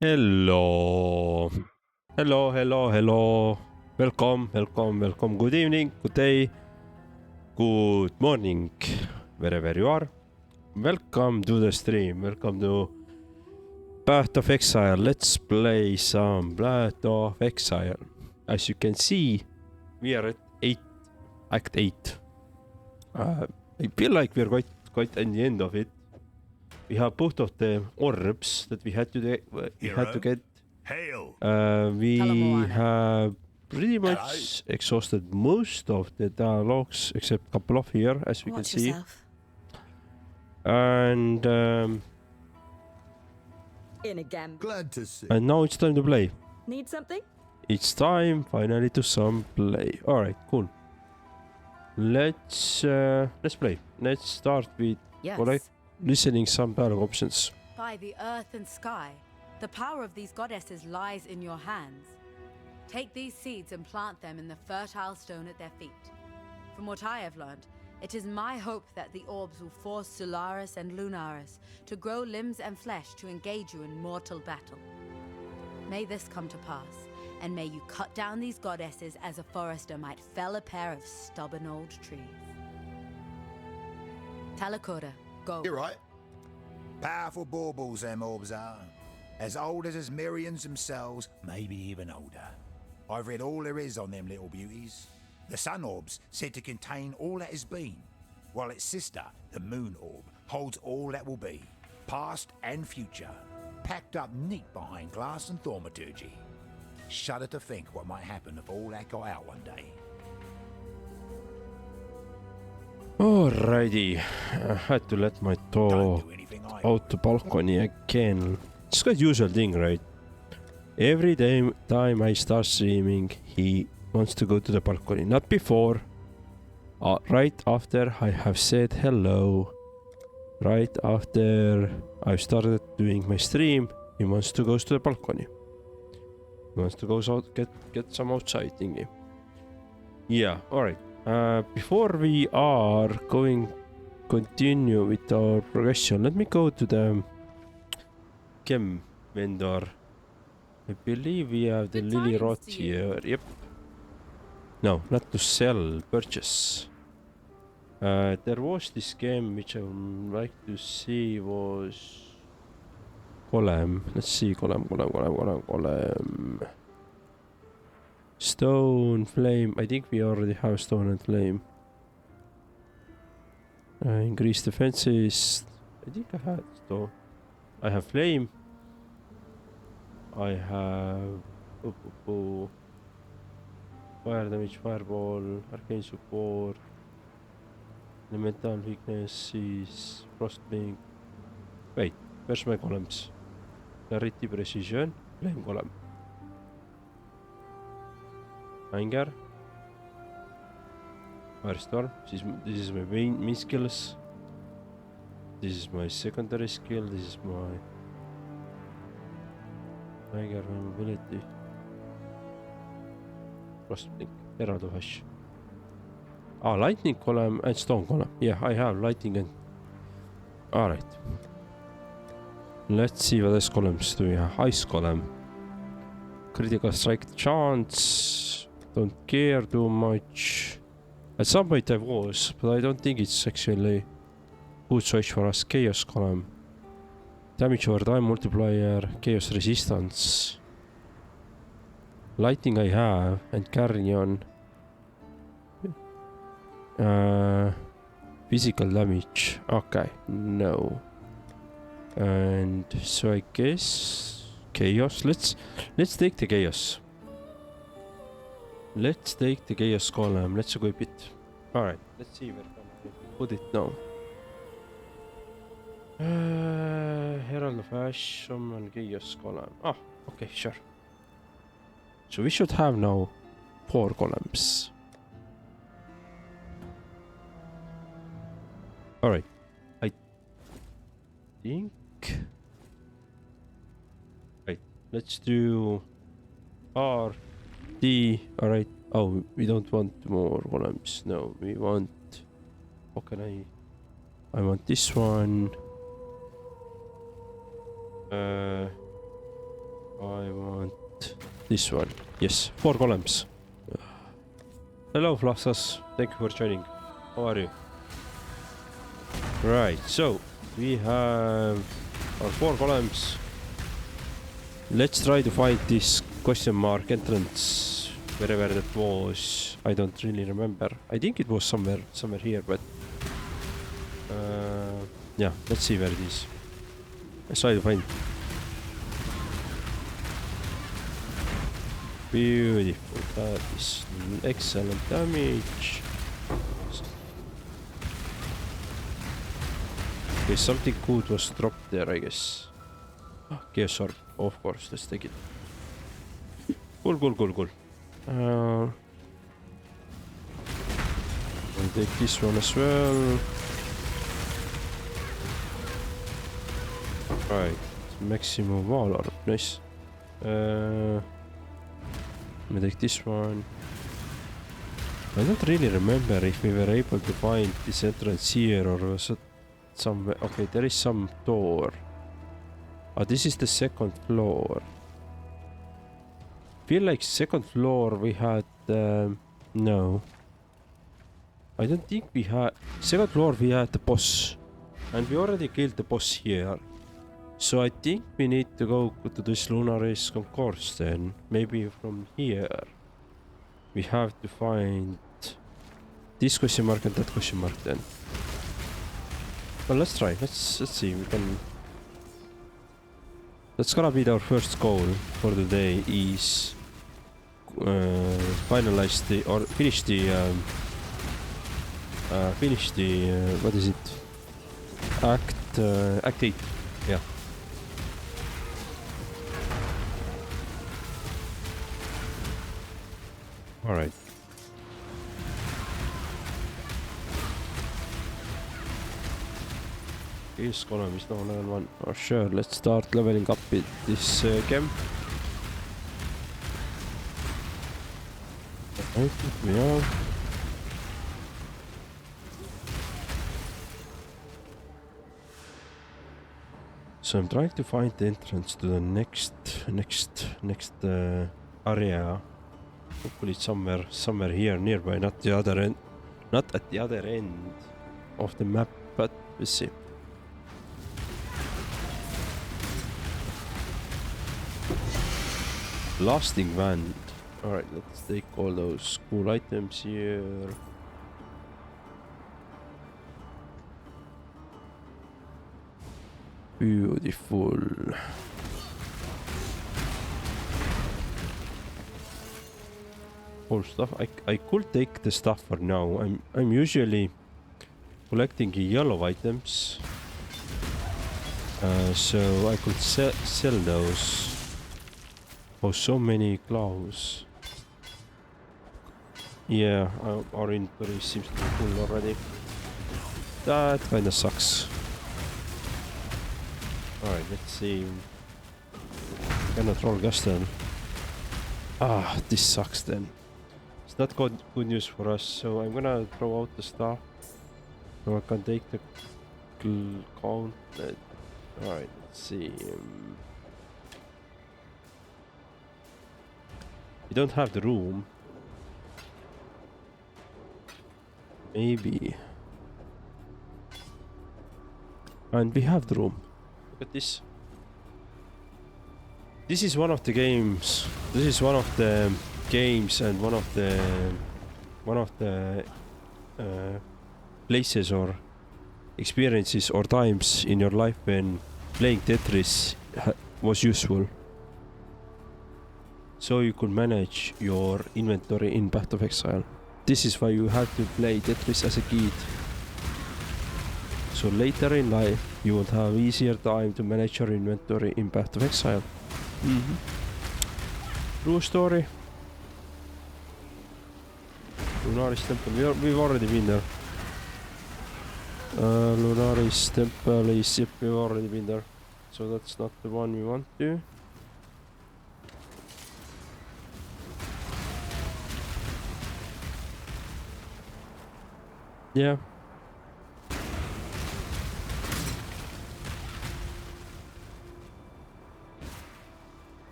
Hello. Hello, hello, hello. Welcome, welcome, welcome. Good evening, good day, good morning, wherever you are. Welcome to the stream. Welcome to Path of Exile. Let's play some Path of Exile. As you can see, we are at Act 8. I feel like we're quite at the end of it. We have both of the orbs that we had to get. Hail. We have pretty much exhausted most of the dialogues except a couple of here, as we can see. And in again. Glad to see. and now it's time to play. Need something? It's time finally to some play. All right, cool. Let's play. Let's start with Yes. listening some dialogue options. By the earth and sky, the power of these goddesses lies in your hands. Take these seeds and plant them in the fertile stone at their feet. From what I have learned, it is my hope that the orbs will force Solaris and Lunaris to grow limbs and flesh to engage you in mortal battle. May this come to pass, and may you cut down these goddesses as a forester might fell a pair of stubborn old trees. Talakoda, go. You're right. Powerful baubles them orbs are. As old as his Mirians themselves, maybe even older. I've read all there is on them little beauties. The sun orb's said to contain all that has been, while its sister, the moon orb, holds all that will be, past and future, packed up neat behind glass and thaumaturgy. Shudder to think what might happen if all that got out one day. Alrighty, I had to let my dog Don't do anything I out the balcony again. It's the usual thing, right? Every time I start streaming, he wants to go to the balcony. Not before. Right after I have said hello. Right after I've started doing my stream, he wants to go to the balcony. He wants to go out, get some outside thingy. Yeah, alright. Before we are continue with our progression, let me go to the gem vendor. I believe we have the Lily Rot here. Yep. No, not to sell, purchase. There was this game which I would like to see was Golem. Let's see, Golem. Stone, Flame. I think we already have Stone and Flame. Increase defenses. I think I had Stone. I have Flame. I have fire damage, fireball, arcane support, elemental weakness is frostblink. Wait, where's my golems? Clarity, precision, flame golem. Anger, firestorm. This is my main skills. This is my secondary skill. This is my anger, mobility. Frostblink, eraldav asju. Lightning golem and stone golem. Yeah, I have lightning and... Alright. Let's see what else golems do we have. Ice golem. Critical strike chance. Don't care too much. At some point I was, but I don't think it's actually good choice for us. Chaos golem. Damage over time multiplier. Chaos resistance. Lightning I have, and Carrion. Physical damage. Okay, no. And so I guess Chaos. Let's take the Chaos. Let's take the Chaos column. Let's equip it. Alright, let's see where can we put it now. Herald of Ash, summon Chaos column. Oh, okay, sure. So we should have now 4 columns. Alright. I think... Right. Let's do R, D. Alright. Oh, we don't want more columns. No, we want... How can I want this one. I want this one. Yes, 4 columns. Hello, Flassas. Thank you for joining. How are you? Right, so we have our 4 columns. Let's try to find this question mark entrance wherever that was. I don't really remember. I think it was somewhere here, but yeah, let's see where it is. Let's try to find. Beautiful. That is excellent damage. Okay, something good was dropped there, I guess. Chaos Orb, of course, let's take it. Cool. I'll take this one as well. Right, maximum wall orb, nice. Let me take this one. I don't really remember if we were able to find this entrance here or was it somewhere. Okay, there is some door. Oh, this is the second floor. Feel like second floor we had no. I don't think we had second floor. We had the boss, and we already killed the boss here. So I think we need to go to this Lunaris Concourse then. Maybe from here we have to find this question mark and that question mark then. Well, let's try. Let's see. We can. That's gonna be our first goal for the day. Is finalize the or finish the what is it? Act 8. Yeah. All right. This column is now level 1. Oh, sure, let's start leveling up with this gem. Okay, we are. So I'm trying to find the entrance to the next area. Hopefully it's somewhere here nearby, not the other end, not at the other end of the map, but we'll see. Lasting Wand. Alright, let's take all those cool items here. Beautiful. Cool stuff. I could take the stuff for now. I'm usually collecting yellow items. So I could sell those. Oh, so many gloves. Yeah, our inventory seems to be full already. That kinda sucks. Alright, let's see. Cannot roll gas then. Ah, this sucks then. It's not good news for us, so I'm gonna throw out the stuff. So I can take the gauntlet. Alright, let's see. We don't have the room. Maybe. And we have the room. Look at this. This is one of the games. This is one of the games and one of the places or experiences or times in your life when playing Tetris was useful. So you could manage your inventory in Path of Exile. This is why you have to play Tetris as a kid. So later in life, you will have easier time to manage your inventory in Path of Exile. True story. Lunaris Temple, we've already been there. Lunaris Temple is, yep, we've already been there. So that's not the one we want to. Yeah.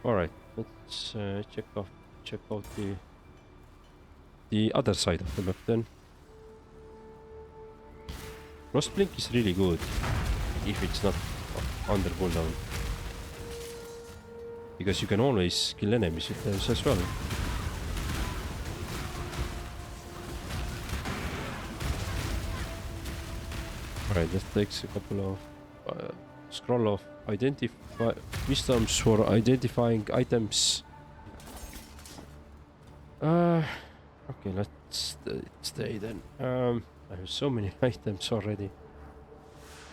Alright, let's check out the other side of the map then. Frost Blink is really good if it's not under cooldown, because you can always kill enemies with those as well. Alright, that takes a couple of scroll of wisdoms for identifying items. Okay, let's stay then. I have so many items already.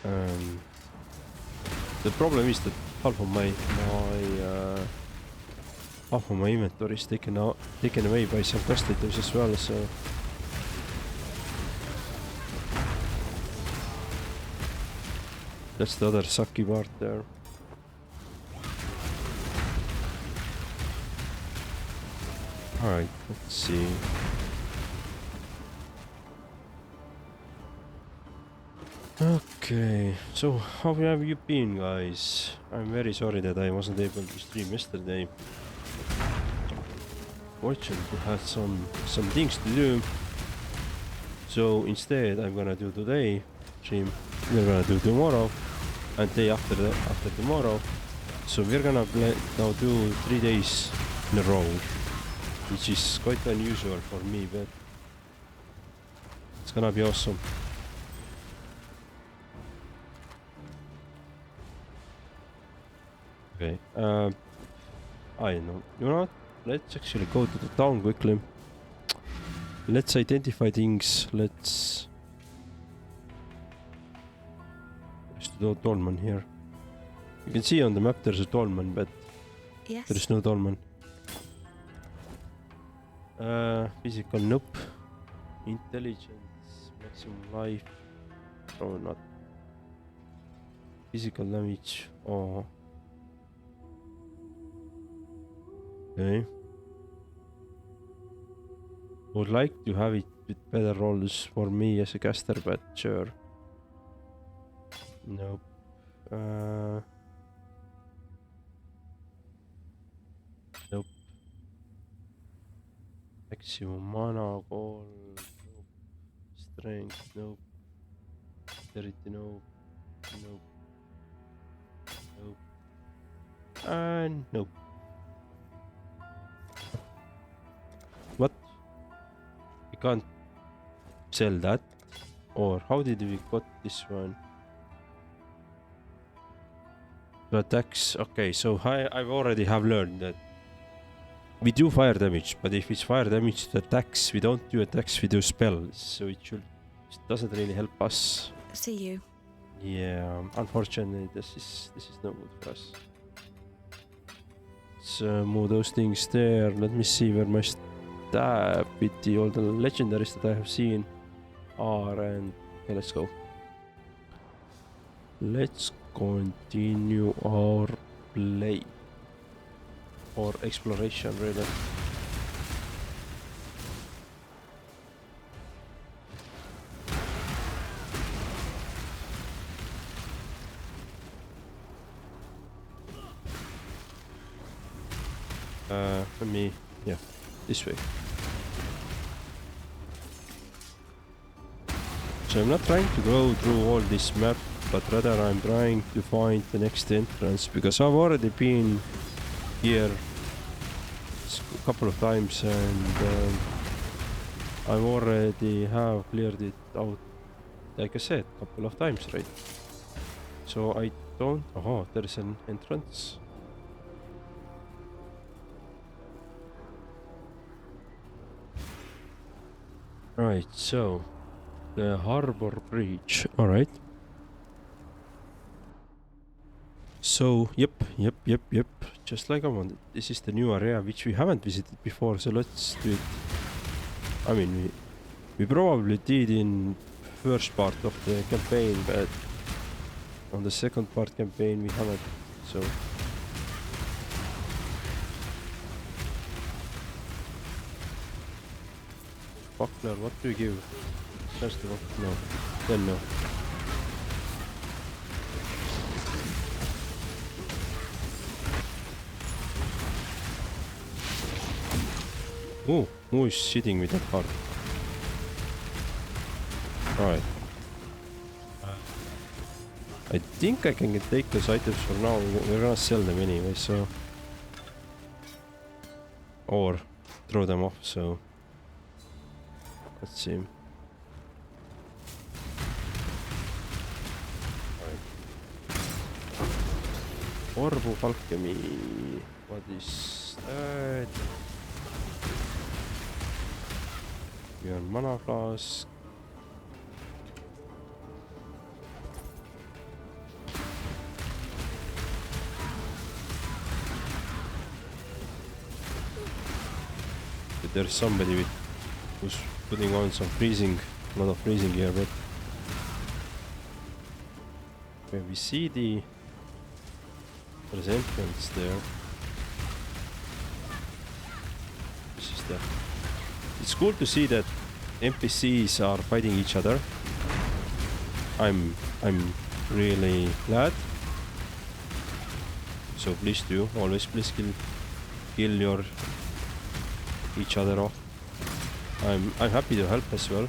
The problem is that half of my inventory is taken away by some quest items as well, so that's the other sucky part there. Alright, let's see. Okay, so how have you been, guys? I'm very sorry that I wasn't able to stream yesterday. Fortunately, I had some things to do. So instead, I'm gonna do today stream. We're gonna do tomorrow, and day after tomorrow. So we're gonna now do 3 days in a row, which is quite unusual for me, but it's gonna be awesome. Okay, I know. You know what? Let's actually go to the town quickly. Let's identify things. There's no Dolman here. You can see on the map there's a Dolman, but Yes. there is no Dolman. Physical, nope. Intelligence, maximum life. Oh, not. Physical damage. Oh. Okay. Would like to have it with better rolls for me as a caster, but sure. Nope. Nope. Maximum mana, goal, nope. Strength, nope. Dexterity, nope. Nope. Nope. And nope. What? We can't sell that? Or how did we got this one? The attacks. Okay, so I've already have learned that we do fire damage, but if it's fire damage to attacks, we don't do attacks, we do spells. So it doesn't really help us. See you. Yeah, unfortunately, this is no good for us. Let's move those things there. Let me see where my stab with all the legendaries that I have seen are, and okay, let's go. Let's continue our play or exploration, really. Let me, yeah, this way. So I'm not trying to go through all this map, but rather I'm trying to find the next entrance, because I've already been here a couple of times, and I already have cleared it out, like I said, a couple of times, right? So I don't... Oh, there's an entrance. Right, so the harbor bridge. All right. So, yep. Just like I wanted. This is the new area which we haven't visited before, so let's do it. I mean, we probably did in first part of the campaign, but on the second part campaign we haven't, so... Buckler, what do we give? Just the no. Then no. Oh, who is sitting with that card? Alright. I think I can take those items for now. We're gonna sell them anyway, so... Or throw them off, so... Let's see. Orbu Alchemy. What is that? Here on mana flask. There's somebody who's putting on some freezing, a lot of freezing here, but okay, we see there's entrance there. This is the. It's cool to see that NPCs are fighting each other. I'm really glad. So please do always please kill your each other off. I'm happy to help as well.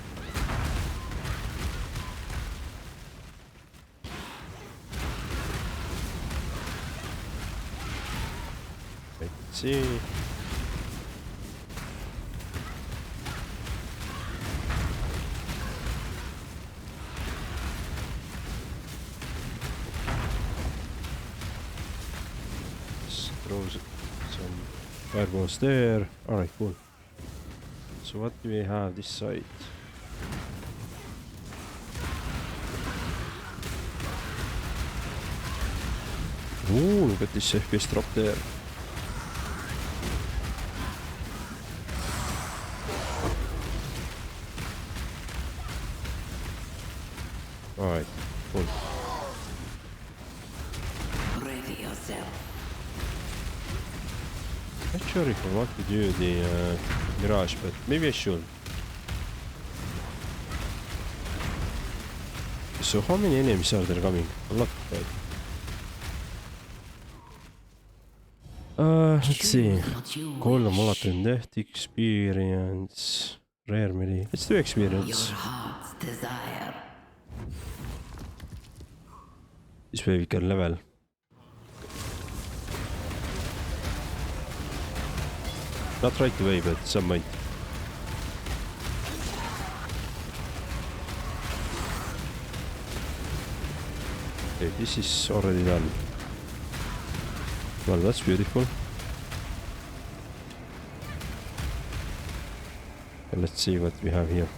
Let's see. Just throw some fireballs there. Alright, cool. So what do we have this side? Ooh, look at this FPS drop there. Alright, cool. Ready yourself. Not sure if I want to do the Mirage, but maybe I should. So how many enemies are there coming? A lot, right? Let's see. Kolm Molotov Death Experience. Rare melee. Let's do experience. Your heart's desire. This way we can level. Not right away, but some might. Okay, this is already done. Well, that's beautiful. Okay, let's see what we have here.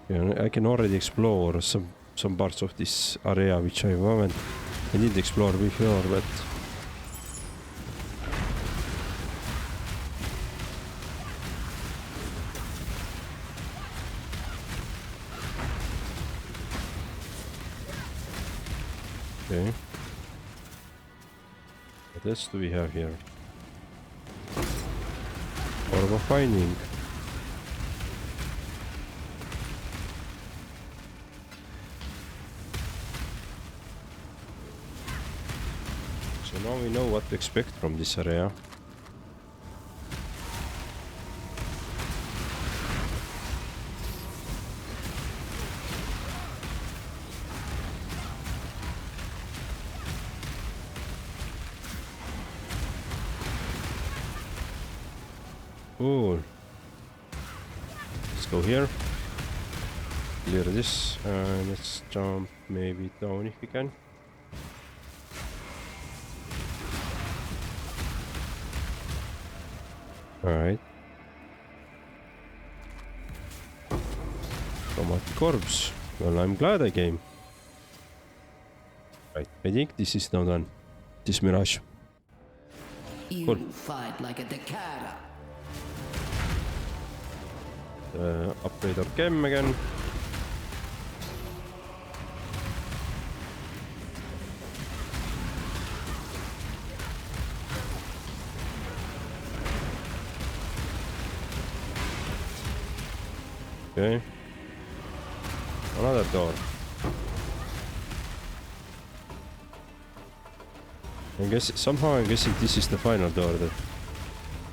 Yeah, I can already explore some parts of this area which I haven't. I did explore before, but okay. What else do we have here? Orb of Finding. So now we know what to expect from this area. Cool. Let's go here. Clear this. Let's jump maybe down if we can. Alright. Chromatic Corpse. Well, I'm glad I came. Right, I think this is now done. This Mirage. You Cool. fight like a Dakara. Upgrade our chem again. Okay. Another door. I guess somehow I'm guessing this is the final door that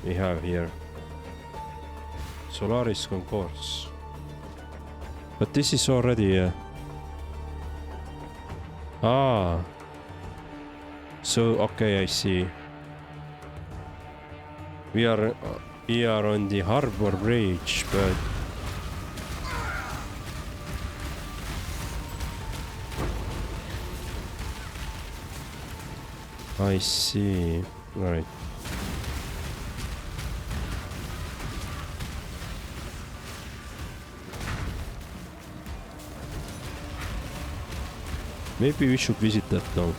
we have here. Solaris Concourse. But this is already so okay, I see. We are on the harbor bridge, but I see. Right. Maybe we should visit that now.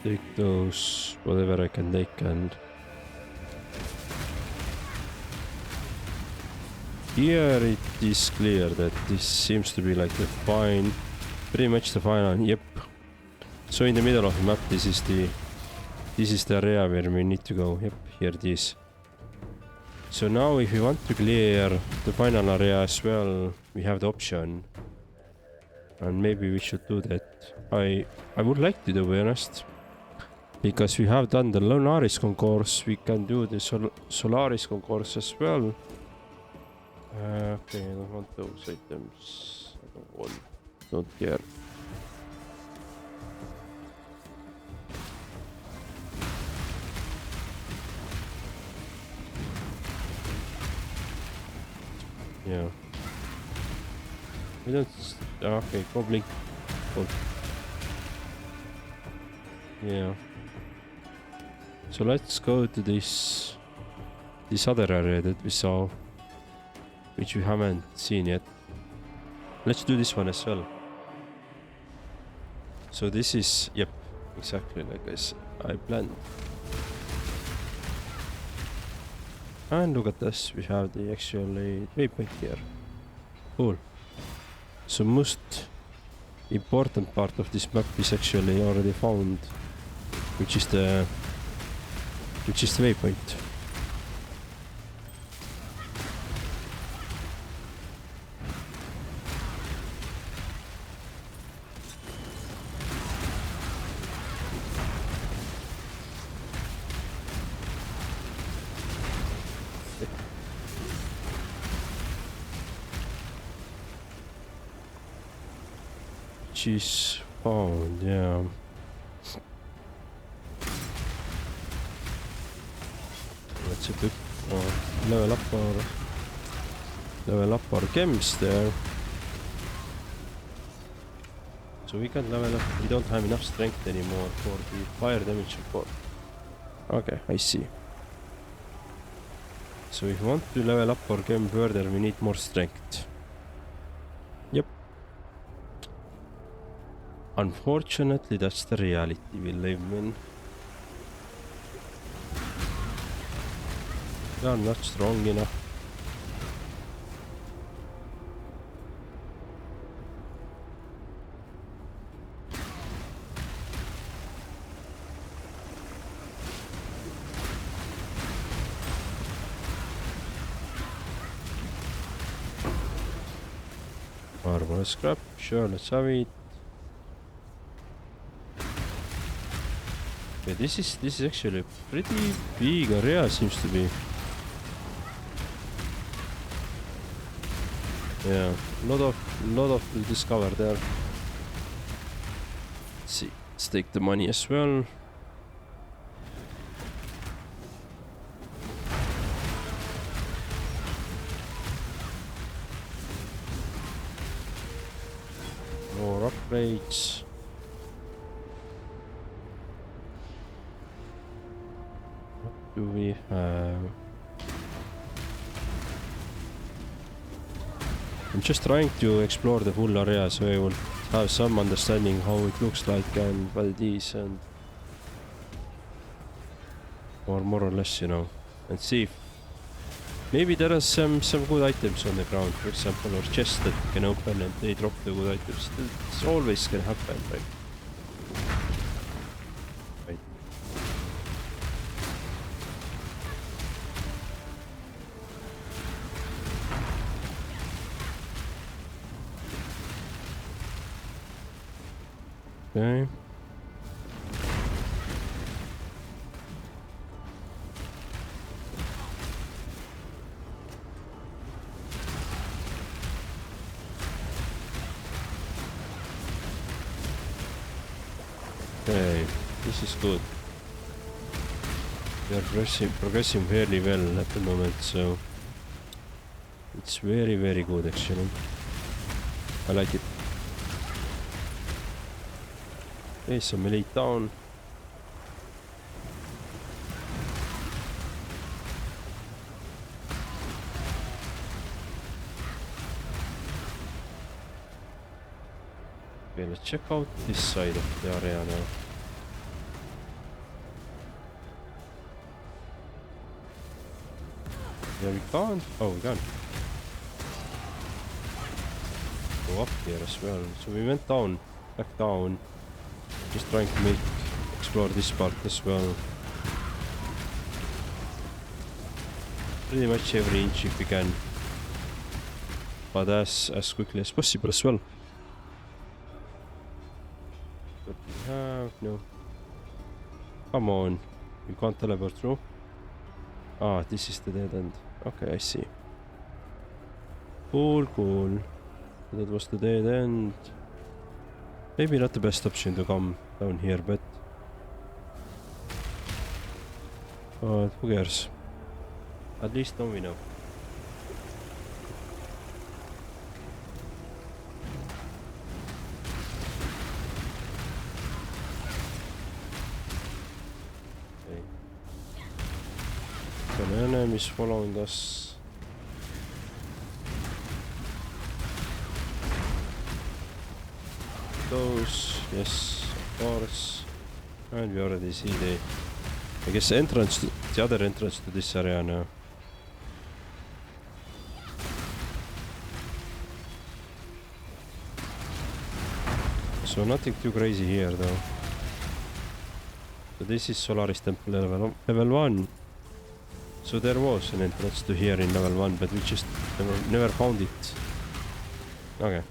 Take those, whatever I can take, and here it is clear that this seems to be like the pretty much the final. Yep. So in the middle of the map, this is the area where we need to go. Yep, here it is. So now if we want to clear the final area as well, we have the option. And maybe we should do that. I would like to be honest. Because we have done the Lunaris Concourse, we can do the Solaris Concourse as well. Okay, I don't want those items. I don't care. Yeah. We don't. Okay, go blink. Go. Yeah. So let's go to this other area that we saw, which we haven't seen yet. Let's do this one as well. So this is, yep, exactly like I planned. And look at this, we have the actually waypoint here. Cool. So most important part of this map is actually already found, which is the waypoint. Which is found, yeah. That's a good level up our gems there. So we can level up. We don't have enough strength anymore for the fire damage support. Okay, I see. So if we want to level up our gem further, we need more strength. Yep. Unfortunately, that's the reality we live in. We are not strong enough. Armor scrap, sure, let's have it. Okay, this is actually a pretty big area, seems to be. Yeah, lot of to discover there. Let's see, let's take the money as well. More upgrades. What do we have? I'm just trying to explore the full area so I will have some understanding how it looks like and what it is, and or more or less, you know, and see if maybe there are some good items on the ground, for example, or chests that you can open and they drop the good items. This always can happen, right? Right. Okay. Okay, this is good. We are progressing fairly well at the moment, so it's very, very good actually. I like it. Okay, some elite down. Okay, let's check out this side of the area now. Yeah, we can't. Oh, we can. Go up here as well. So we went down, back down. Just trying to explore this part as well. Pretty much every inch if we can. But as quickly as possible as well. What do we have? No. Come on. You can't teleport through. Ah, this is the dead end. Okay, I see. Cool, cool. That was the dead end. Maybe not the best option to come down here, but who cares? At least now we know. Okay. Some enemies following us. Those, yes, of course. And we already see I guess the other entrance to this area now. So nothing too crazy here though. So this is Solaris Temple level 1. So there was an entrance to here in level 1, but we just never found it. Okay.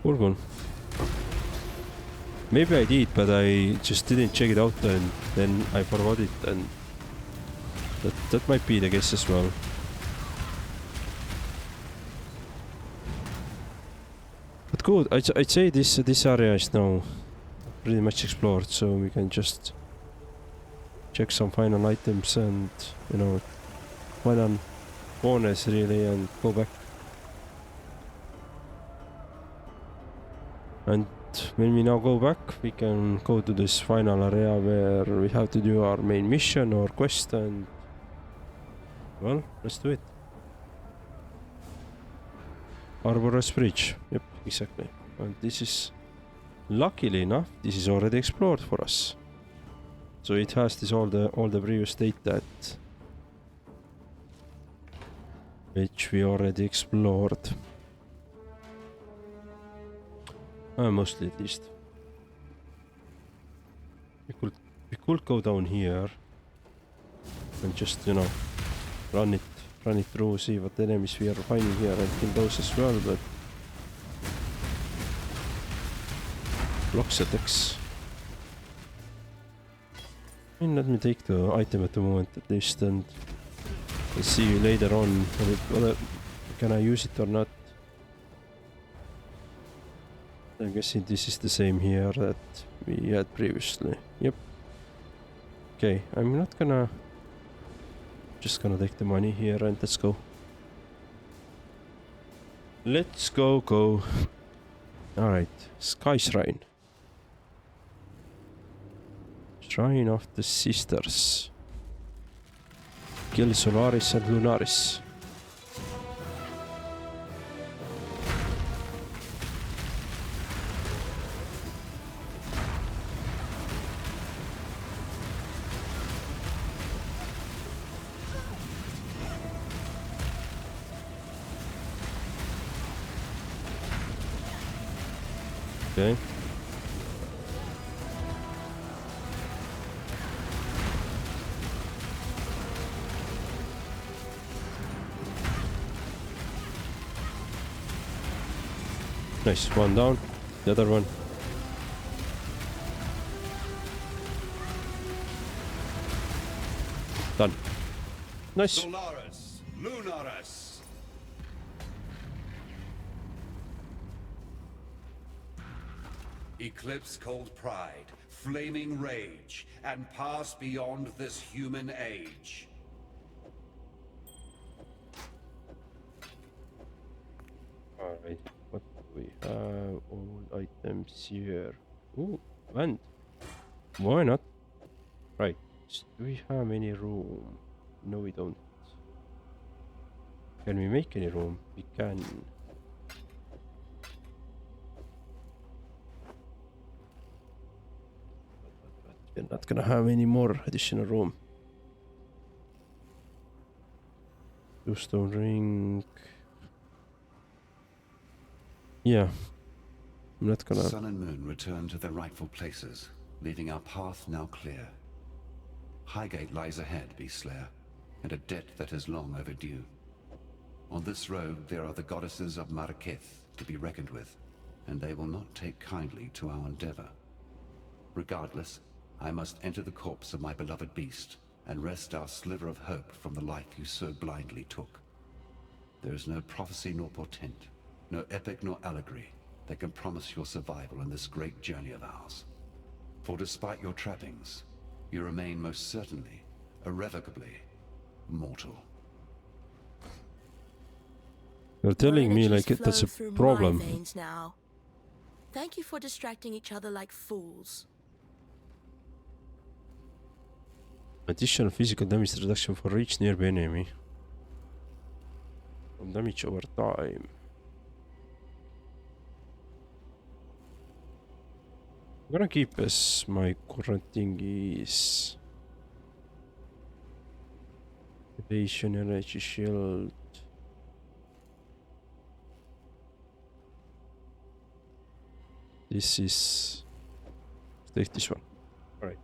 Cool. Maybe I did, but I just didn't check it out and then I forgot it, and that might be the case as well. But good, I'd say this area is now pretty much explored, so we can just check some final items and, you know, final bonus really, and go back. And when we now go back, we can go to this final area where we have to do our main mission or quest, and well, let's do it. Arborous Bridge, yep, exactly. And this is, luckily enough, this is already explored for us. So it has this all the previous data which we already explored. Mostly at least. We could go down here and just, you know, run it through, see what enemies we are finding here and kill those as well, but blocks attacks. I mean, let me take the item at the moment at least, and I'll see you later on whether can I use it or not. I'm guessing this is the same here that we had previously. Yep. Okay, I'm not gonna... Just gonna take the money here and let's go. Let's go. Alright, Sky Shrine. Shrine of the Sisters. Kill Solaris and Lunaris. Okay. Nice, one down. The other one. Done. Nice. Solaris, Lunaris. Eclipse cold pride, flaming rage, and pass beyond this human age. Alright, what do we have? All items here. Ooh, and why not? Right, do we have any room? No, we don't. Can we make any room? We can. But we're not gonna have any more additional room. Two stone ring. Yeah, I'm not gonna. Sun and moon return to their rightful places, leaving our path now clear. Highgate lies ahead, Beastslayer, and a debt that is long overdue. On this road, there are the goddesses of Marraketh to be reckoned with, and they will not take kindly to our endeavor. Regardless, I must enter the corpse of my beloved beast and wrest our sliver of hope from the life you so blindly took. There is no prophecy nor portent, no epic nor allegory that can promise your survival in this great journey of ours. For despite your trappings, you remain most certainly, irrevocably, mortal. You're telling me like that's a problem. Veins now. Thank you for distracting each other like fools. Additional physical damage reduction for each nearby enemy. From damage over time. I'm gonna keep as my current thing is evasion, energy shield. This is take this one. Alright.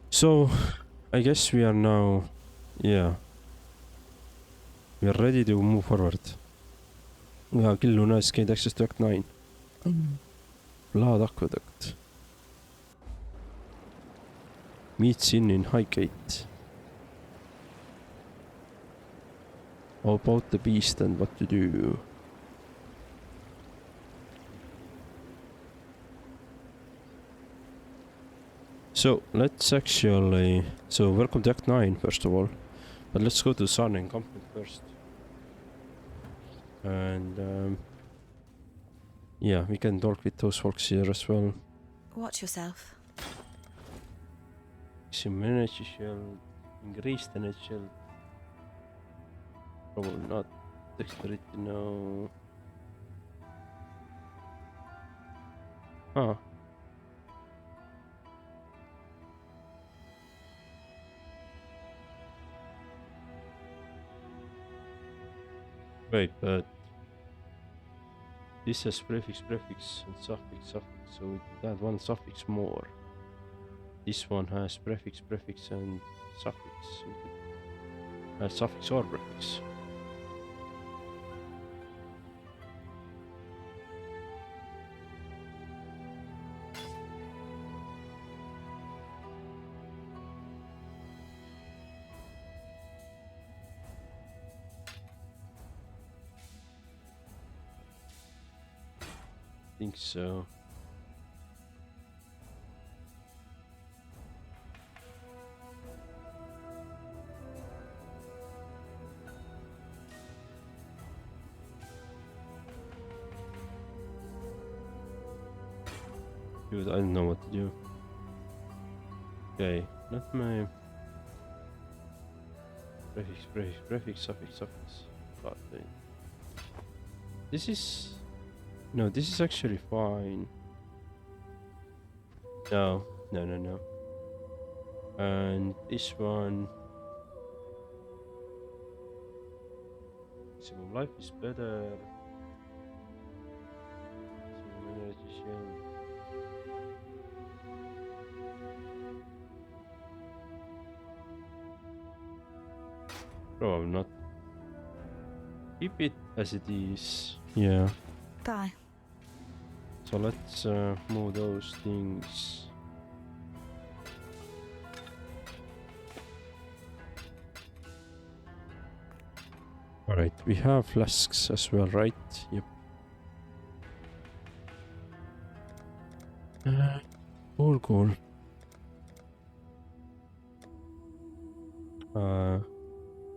So I guess we are now, yeah, we are ready to move forward. Yeah, kill Luna has gained access to Act 9. Blood Aqueduct. Meet Sin in Highgate. How about the beast and what to do? So let's actually, so welcome to Act 9 first of all, but let's go to the Sun encampment first. And yeah, we can talk with those folks here as well. Watch yourself. Some energy shield, increased energy shield. Probably not. Dexterity, no. Huh. Wait, but this has prefix, prefix, and suffix, suffix, so we could add one suffix more. This one has prefix, prefix, and suffix. So we could add suffix or prefix. I think so. Dude, I don't know what to do. Okay, not my prefix, prefix, prefix, suffix, suffix. But this is. No, this is actually fine. No, no, no, no. And this one. Maximum life is better. Maximum energy shield. Probably not. Keep it as it is. Yeah. Bye. So let's move those things. Alright, we have flasks as well, right? Yep. Cool.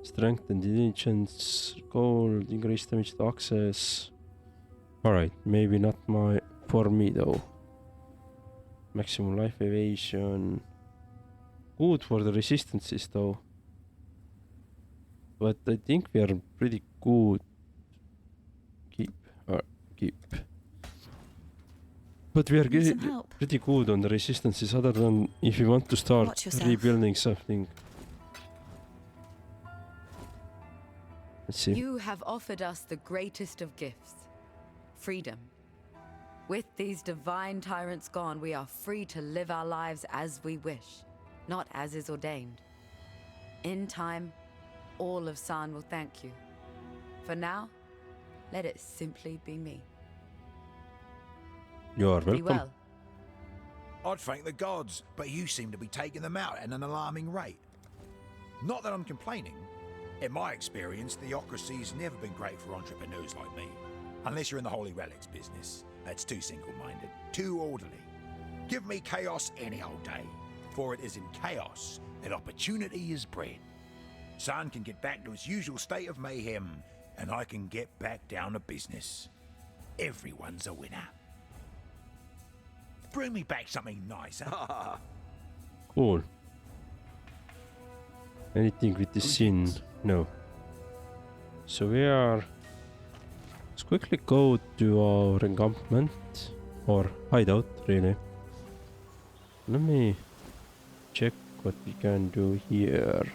Strength and intelligence, gold, increased damage to access. Alright, maybe not for me though. Maximum life evasion. Good for the resistances though. But I think we are pretty good. Keep. But we are Need some help. pretty good on the resistances, other than if you want to start Watch yourself. rebuilding something. Let's see. You have offered us the greatest of gifts, freedom. With these divine tyrants gone, we are free to live our lives as we wish, not as is ordained. In time, all of San will thank you. For now, let it simply be me. You are Be welcome. well. I'd thank the gods, but you seem to be taking them out at an alarming rate. Not that I'm complaining. In my experience, theocracy's never been great for entrepreneurs like me. Unless you're in the Holy Relics business. That's too single-minded, too orderly. Give me chaos any old day, for it is in chaos that opportunity is bred. San can get back to his usual state of mayhem, and I can get back down to business. Everyone's a winner. Bring me back something nice, huh? Cool. Anything with the sin? No. So we are... Let's quickly go to our encampment. Or hideout, really. Let me check what we can do here.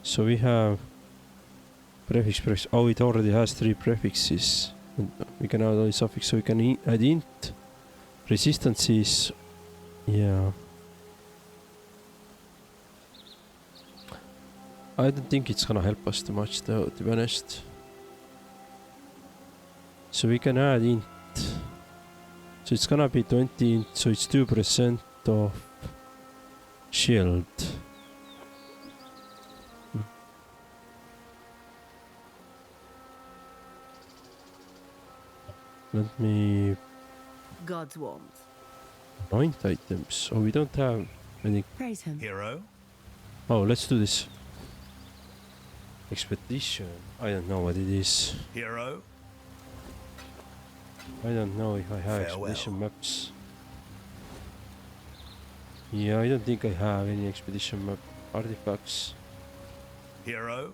So we have... prefix. Oh, it already has 3 prefixes. And we can add all the suffix, so we can add int. Resistances. Yeah. I don't think it's gonna help us too much though, to be honest. So we can add int. So it's gonna be 20 int, so it's 2% of shield. Let me God's warmth. anoint items. Oh, we don't have any. Praise him. Hero? Oh, let's do this. Expedition. I don't know what it is. Hero? I don't know if I have Farewell. expedition maps. Yeah, I don't think I have any expedition map artifacts. Hero?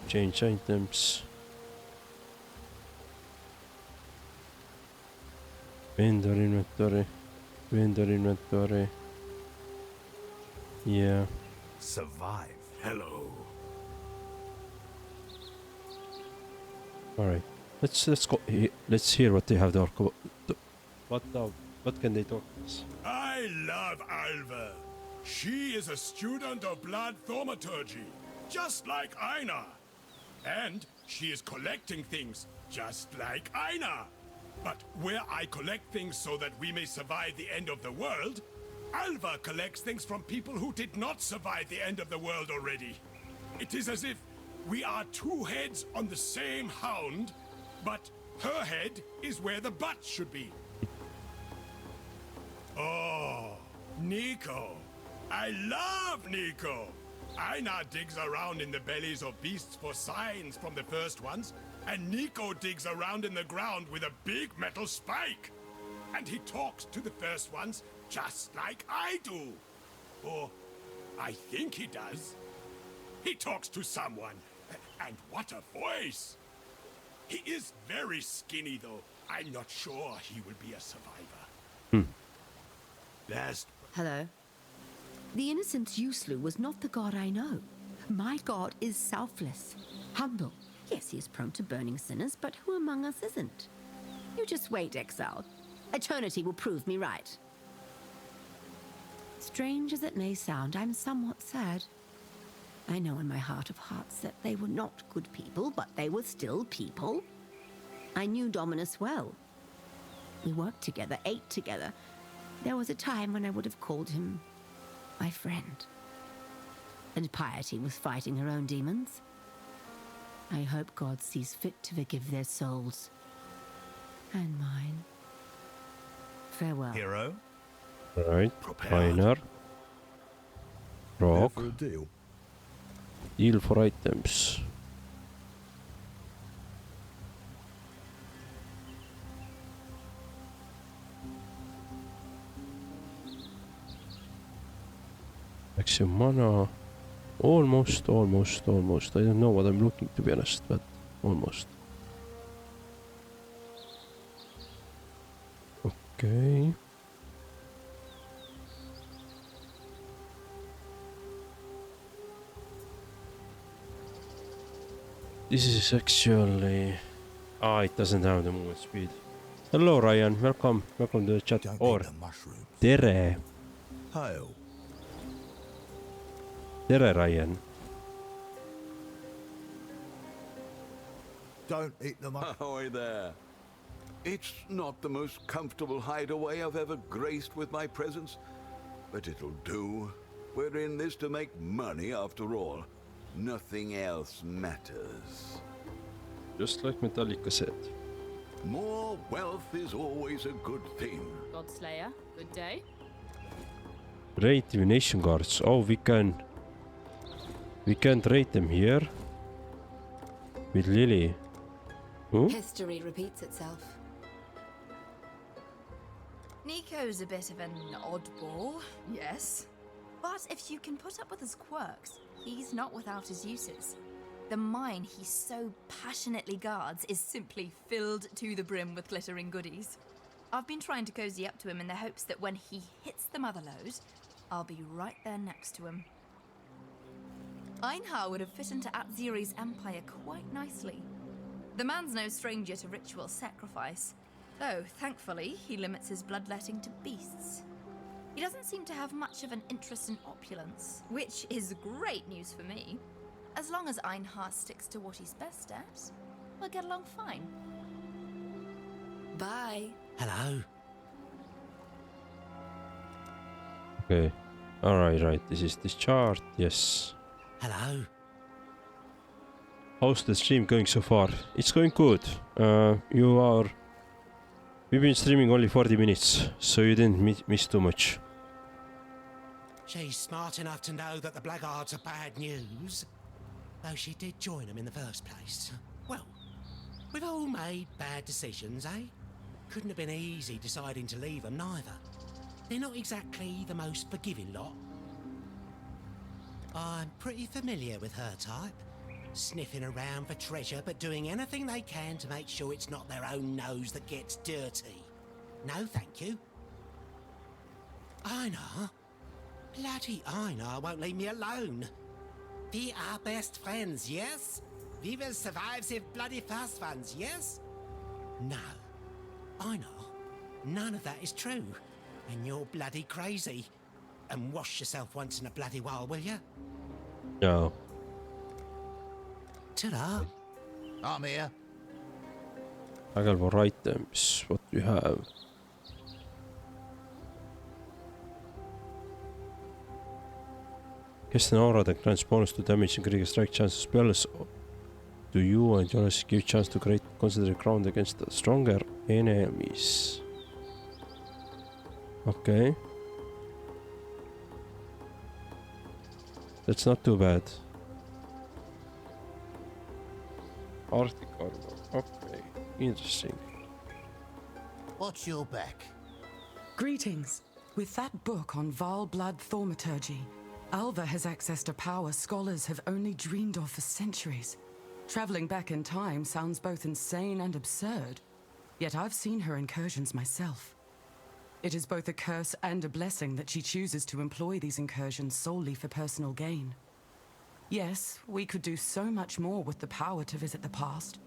Change items. Vendor inventory. Vendor inventory. Yeah. Survive. Hello. Alright. Let's go. Let's hear what they have to talk about. What can they talk to us? I love Alva. She is a student of blood thaumaturgy, just like Aina. And she is collecting things, just like Aina. But where I collect things so that we may survive the end of the world, Alva collects things from people who did not survive the end of the world already. It is as if we are 2 heads on the same hound, but her head is where the butt should be. Oh, Nico. I love Nico. Aina digs around in the bellies of beasts for signs from the first ones, and Nico digs around in the ground with a big metal spike. And he talks to the first ones just like I do. Or I think he does. He talks to someone, and what a voice! He is very skinny, though. I'm not sure he will be a survivor. Last Hello. The innocent you slew was not the god I know. My god is selfless, humble. Yes, he is prone to burning sinners, but who among us isn't? You just wait, Exile. Eternity will prove me right. Strange as it may sound, I'm somewhat sad. I know in my heart of hearts that they were not good people, but they were still people. I knew Dominus well. We worked together, ate together. There was a time when I would have called him my friend. And Piety was fighting her own demons. I hope God sees fit to forgive their souls. And mine. Farewell. Hero? Right. Prepared. Miner. Rock. For a deal. Deal for items. Maximum mana. Almost. I don't know what I'm looking, to be honest, but almost. Okay. This is actually... it doesn't have the movement speed. Hello Ryan, welcome to the chat. Or tere. Hail. Tere Ryan. Don't eat the mushroom. Ahoy there. It's not the most comfortable hideaway I've ever graced with my presence, but it'll do. We're in this to make money after all. Nothing else matters. Just like Metallica said. More wealth is always a good thing. Godslayer, good day. Raid divination guards. Oh, we can raid them here with Lily. History repeats itself. Nico's a bit of an oddball, yes. But if you can put up with his quirks, he's not without his uses. The mine he so passionately guards is simply filled to the brim with glittering goodies. I've been trying to cozy up to him in the hopes that when he hits the mother lode, I'll be right there next to him. Einhar would have fit into Atziri's empire quite nicely. The man's no stranger to ritual sacrifice, though thankfully he limits his bloodletting to beasts. He doesn't seem to have much of an interest in opulence, which is great news for me. As long as Einhar sticks to what he's best at, we'll get along fine. Bye. Hello. Okay. Right. This is this chart. Yes. Hello. How's the stream going so far? It's going good. We've been streaming only 40 minutes, so you didn't miss too much. She's smart enough to know that the blackguards are bad news. Though she did join them in the first place. Well, we've all made bad decisions, eh? Couldn't have been easy deciding to leave them neither. They're not exactly the most forgiving lot. I'm pretty familiar with her type. Sniffing around for treasure, but doing anything they can to make sure it's not their own nose that gets dirty. No, thank you. Einar? Bloody Einar won't leave me alone. We are best friends, yes? We will survive the bloody first ones, yes? No. Einar, none of that is true. And you're bloody crazy. And wash yourself once in a bloody while, will you? No. Ta-da. I'm here. Available items. What do you have? Cast an aura that grants bonus to damage and critical strike chance spells to you and yours give chance to create consider ground against stronger enemies. Okay. That's not too bad. Arctic armor. Okay. Interesting. Watch your back. Greetings. With that book on vile blood thaumaturgy, Alva has accessed a power scholars have only dreamed of for centuries. Traveling back in time sounds both insane and absurd, yet I've seen her incursions myself. It is both a curse and a blessing that she chooses to employ these incursions solely for personal gain. Yes, we could do so much more with the power to visit the past,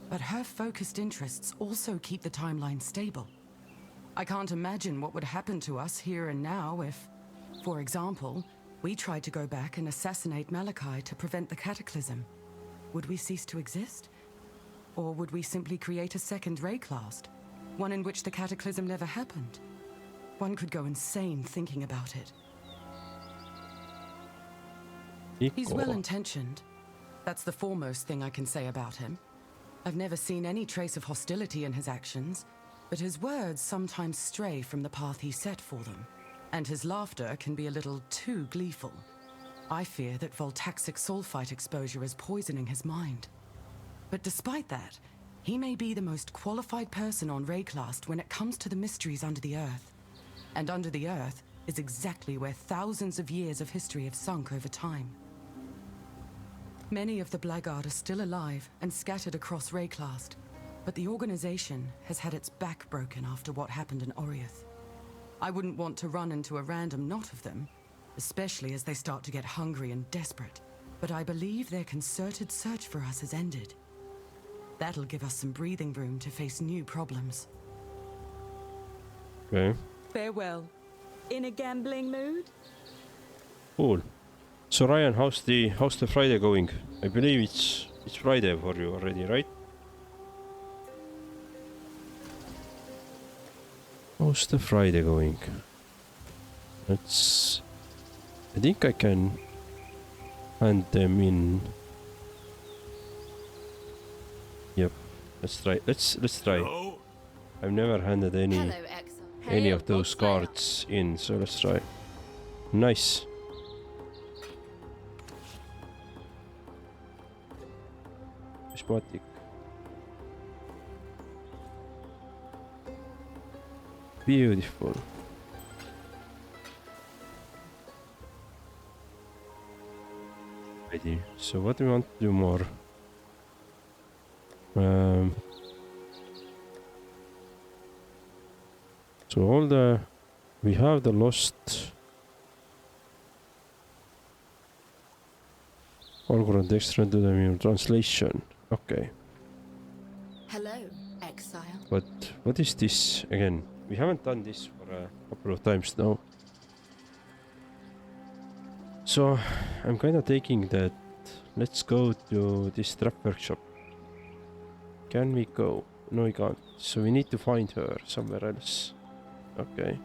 but her focused interests also keep the timeline stable. I can't imagine what would happen to us here and now if, for example, We tried to go back and assassinate Malachi to prevent the cataclysm. Would we cease to exist? Or would we simply create a second Rayclast? One in which the cataclysm never happened? One could go insane thinking about it. He's well-intentioned. That's the foremost thing I can say about him. I've never seen any trace of hostility in his actions, but his words sometimes stray from the path he set for them, and his laughter can be a little too gleeful. I fear that voltaxic sulfite exposure is poisoning his mind. But despite that, he may be the most qualified person on Rayclast when it comes to the mysteries under the Earth. And under the Earth is exactly where thousands of years of history have sunk over time. Many of the Blackguard are still alive and scattered across Rayclast, but the organization has had its back broken after what happened in Oriath. I wouldn't want to run into a random knot of them, especially as they start to get hungry and desperate. But I believe their concerted search for us has ended. That'll give us some breathing room to face new problems. Okay. Farewell. In a gambling mood? Cool. So Ryan, how's the Friday going? I believe it's Friday for you already, right? How's the Friday going? I think I can hand them in. Yep. Let's try. Let's try. Hello? I've never handed any of those cards in, so let's try. Nice. Prismatic. Beautiful. Ready. So what do we want to do more? So we have the lost Orgron extra to the translation. Okay. Hello, exile. But what is this again? We haven't done this for a couple of times now. So I'm kind of taking that. Let's go to this trap workshop. Can we go? No, we can't. So we need to find her somewhere else. Okay.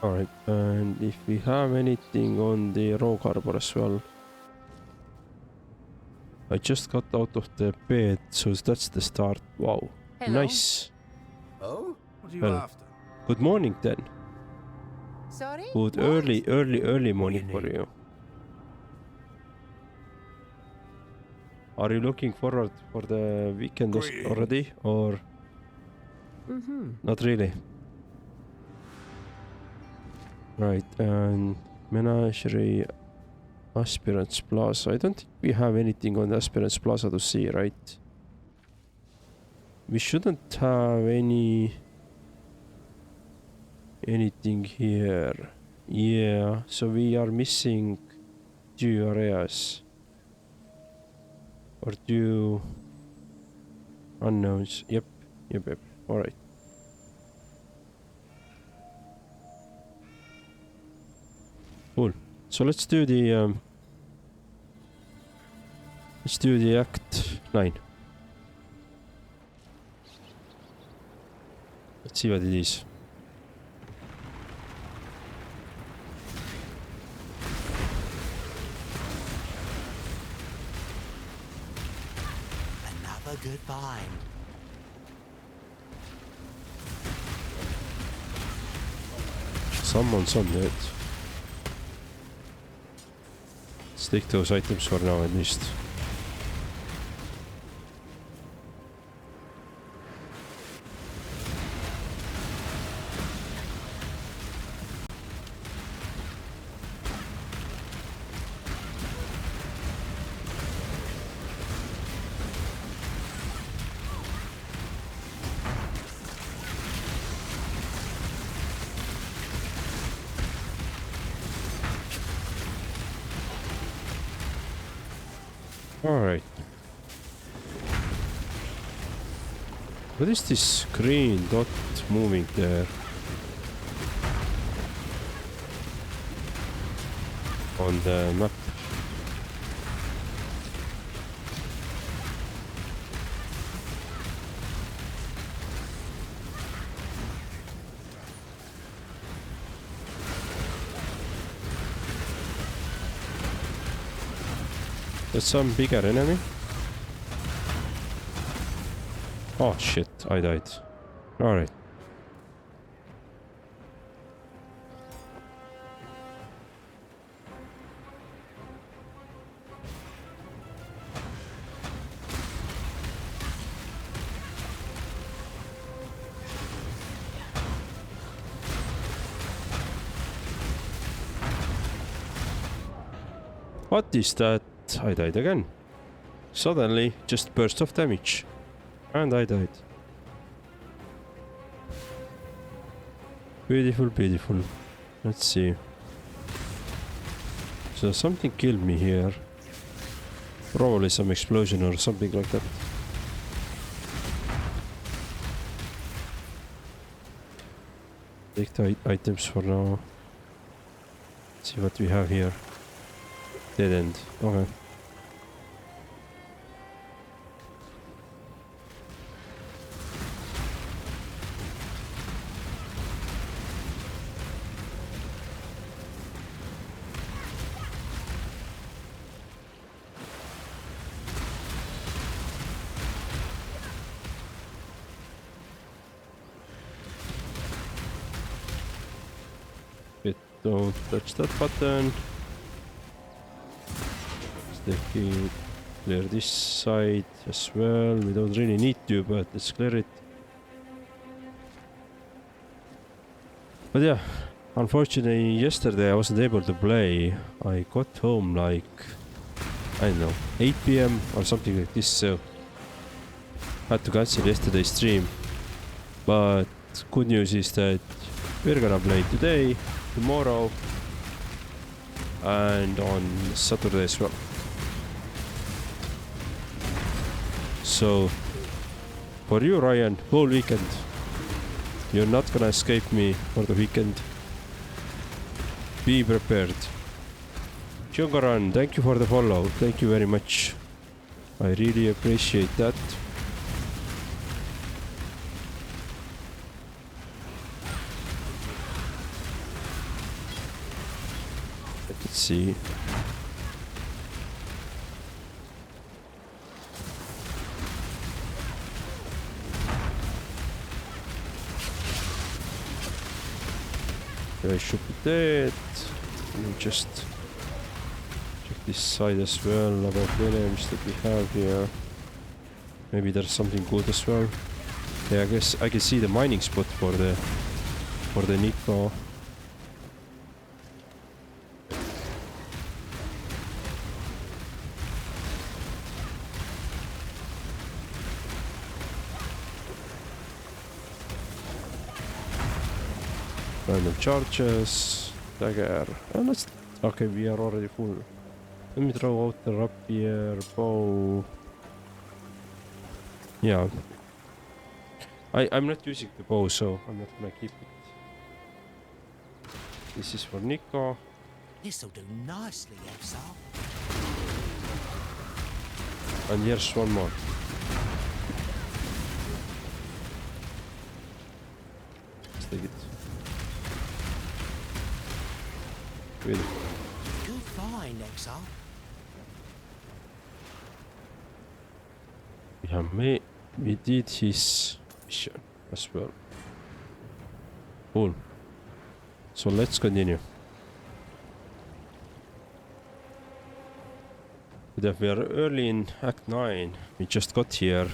Alright, and if we have anything on the Rogue Harbor as well. I just got out of the bed, so that's the start. Wow. Hello. Nice. Oh? What are you Well, after? good morning then. Sorry? Good early morning for you. Are you looking forward for the weekend already, or not really? Right, and Menagerie Aspirants Plaza. I don't think we have anything on the Aspirants Plaza to see, right? We shouldn't have anything here. Yeah, so we are missing 2 areas. Or 2 unknowns. Yep. Alright. Cool. So let's do the Act 9. Let's see what it is. Another good find. Someone's on it. Let's take those items for now at least. Alright. What is this green dot moving there? On the map. There's some bigger enemy. Oh shit, I died. Alright. What is that? I died again. Suddenly, just burst of damage. And I died. Beautiful, beautiful. Let's see. So something killed me here. Probably some explosion or something like that. Take the items for now. Let's see what we have here. Dead end. Okay. Don't touch that button. Sticky. Clear this side as well. We don't really need to, but let's clear it. But yeah, unfortunately yesterday I wasn't able to play. I got home like, I don't know, 8 PM or something like this, so had to cancel yesterday's stream. But good news is that we're gonna play today, tomorrow, and on Saturday as well. So for you, Ryan, whole weekend, you're not gonna escape me for the weekend. Be prepared. Jungaran, thank you for the follow. Thank you very much. I really appreciate that. Let's see. I should be dead. Let me just check this side as well about the enemies that we have here. Maybe there's something good as well. Yeah, I guess I can see the mining spot for the Nico. Random charges, dagger, and let's. Okay, we are already full. Let me throw out the rapier, bow. Yeah, I'm not using the bow, so I'm not gonna keep it. This is for Nico. This'll do nicely, Exile. And here's one more. Let's take it. Really. Good find, Exile. Yeah, we did his mission as well. Cool. So let's continue. But we are early in Act 9. We just got here.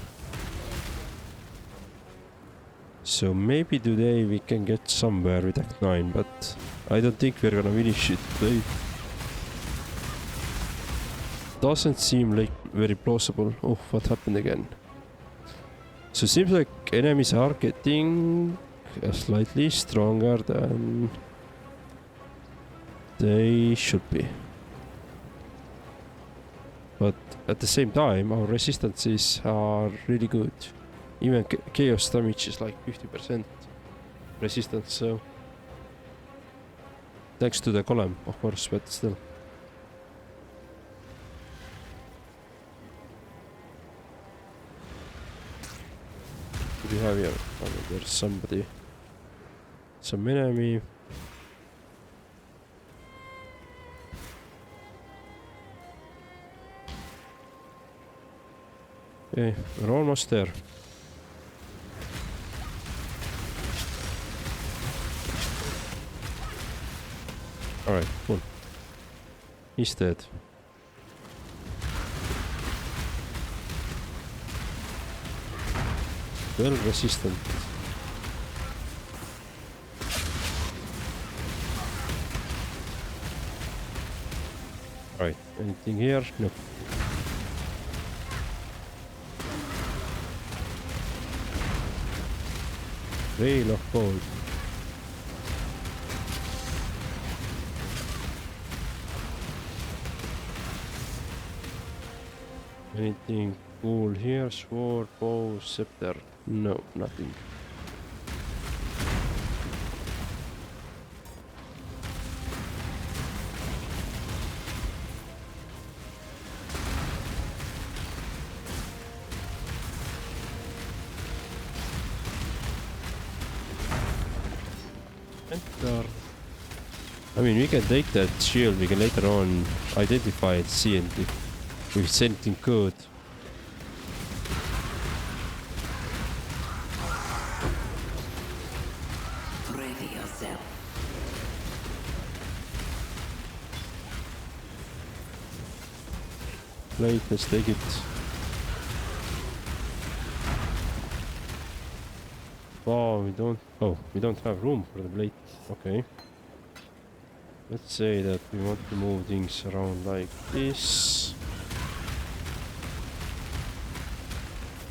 So maybe today we can get somewhere with Act 9, but I don't think we're gonna finish it today. Doesn't seem like very plausible. Oh, what happened again? So it seems like enemies are getting slightly stronger than they should be. But at the same time, our resistances are really good. Even chaos damage is like 50% resistance, so thanks to the golem, of course, but still. What do we have here? Oh, there's somebody. Some enemy. Okay, we're almost there. Alright, cool. He's dead. Well resistant. Alright, anything here? No. Rail of gold. Anything cool here? Sword, bow, scepter. No, nothing. Enter. I mean, we can take that shield, we can later on identify it, see it if it's anything good. Ready yourself. Plate, let's take it. Oh, we don't have room for the blade. Okay. Let's say that we want to move things around like this.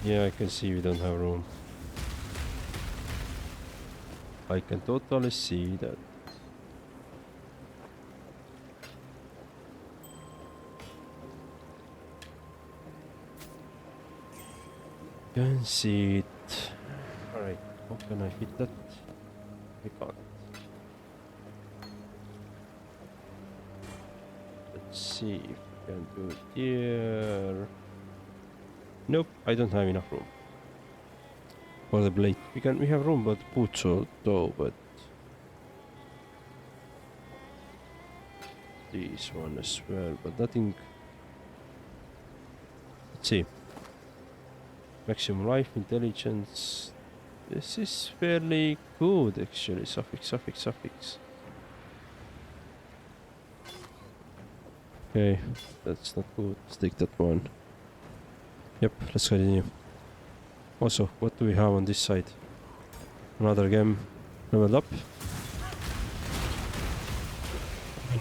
Yeah, I can see we don't have room. I can totally see that. Can see it. Alright, how can I hit that? I can't. Let's see if we can do it here. Nope, I don't have enough room for the blade. We have room but boots though, but this one as well, but nothing. Let's see. Maximum life, intelligence. This is fairly good actually. Suffix. Okay, that's not good. Let's take that one. Yep, let's continue. Also, what do we have on this side? Another game leveled up.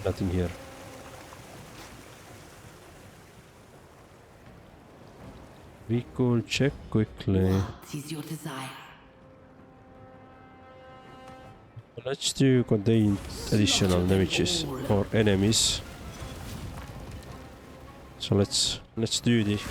Nothing here. We could check quickly. What is your desire? Let's do contain additional damages for enemies. So let's do this.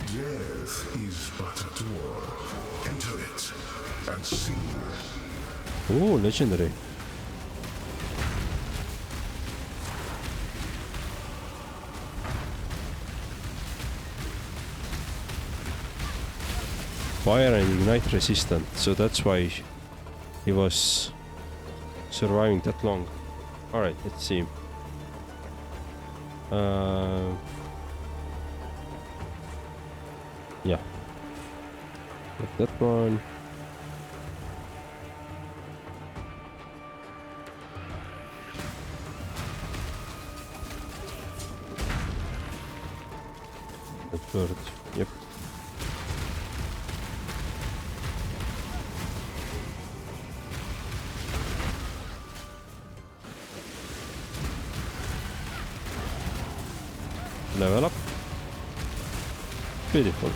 Death is but a door. Enter it and see. Oh, legendary. Fire and ignite resistant, so that's why he was surviving that long. Alright, let's see. Yeah. Like that one. The third, yep. Level up. Beautiful.